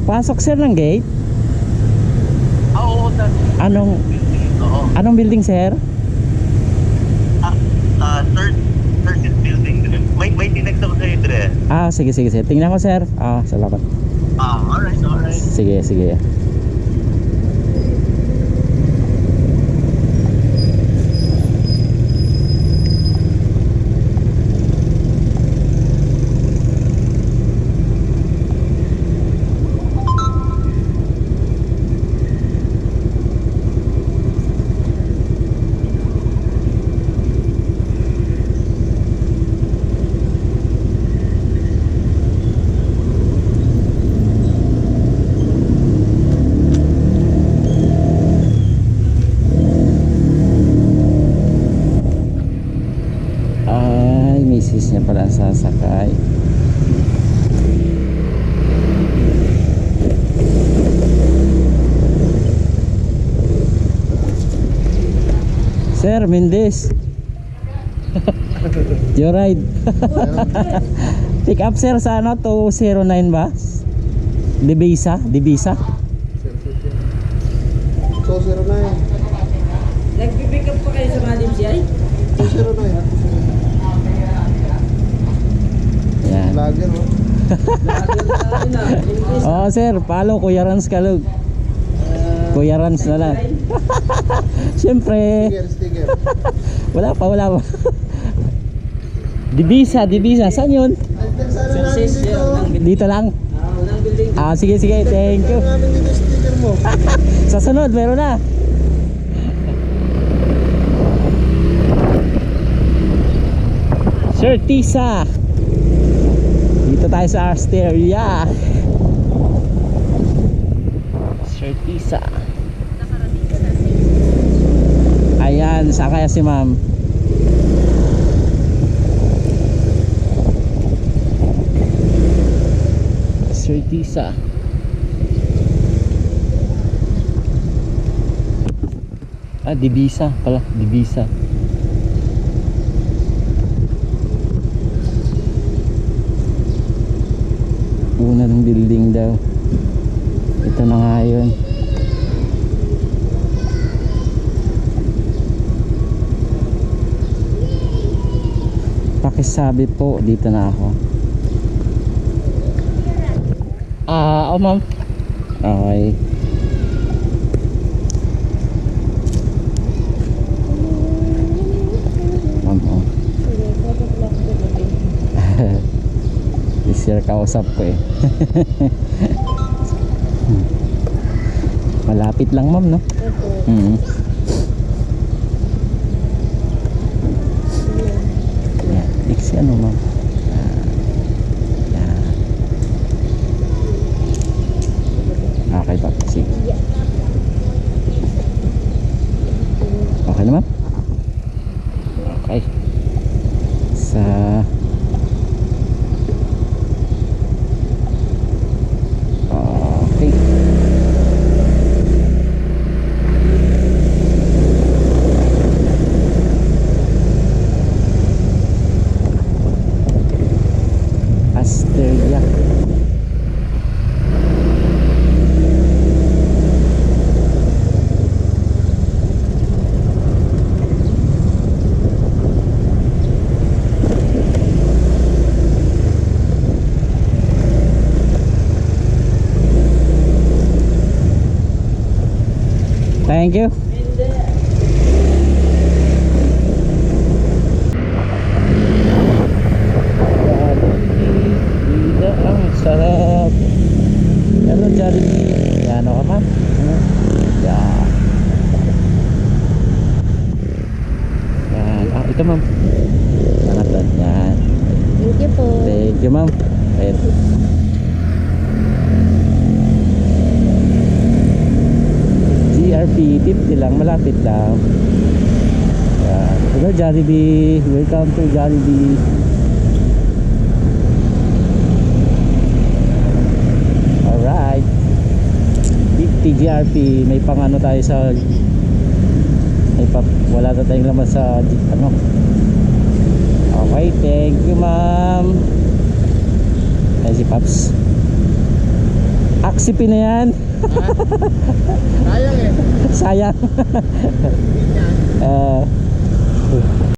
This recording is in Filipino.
Pasok sir ng gate? Oo, Anong oo. anong building sir? Third building din. May tinext ako sa'yo, Dre. Sige sige sir. Tingnan ko sir. Salamat. Alright. Sige sige. Misis niya pala ang sasakay. Sir Mendez. You ride. Pick up sir sa ano 209 ba? Divisa? So 09. Nagpipick up pa kayo sa mga DMCI? 209. Yan. Lager oh. Sir, palo Kuya Rans kalog. Kuya Rans na lang. Siyempre. Sticker. Wala pa. Divisa. Saan yun? Dito lang. Unang building. Sige, thank you. Namin dito sticker mo. Sa sunod, meron na. Sir Tisa. Dito tayo sa Asteria. Sir Tisa. Ayan, saan kaya si ma'am? Sir Tisa. Divisa pala, Divisa. Una ng building daw. Ito na nga yun. Pakisabi po, dito na ako. Ma'am. Okay. Ma'am, Sir, kausap ko eh. Malapit lang ma'am, no? Yan, iksi ano ma'am? Yan. Okay pa, sige. Okay na ma'am? Okay. Asteria. Thank you. Ang sarap. Hello Jollibee. Yan o ka ma'am. Yan. Ito ma'am. Yan. Thank you po. Thank you ma'am. GRP 50 lang, malapit lang. Yan. Hello Jollibee. Welcome to Jollibee. Alright. 50 GRP. May pang ano tayo sa wala na tayong laman sa ano. Okay, thank you ma'am. Ay si Paps. taxi fee na yan. Sayang eh. Sayang. Hindi niya.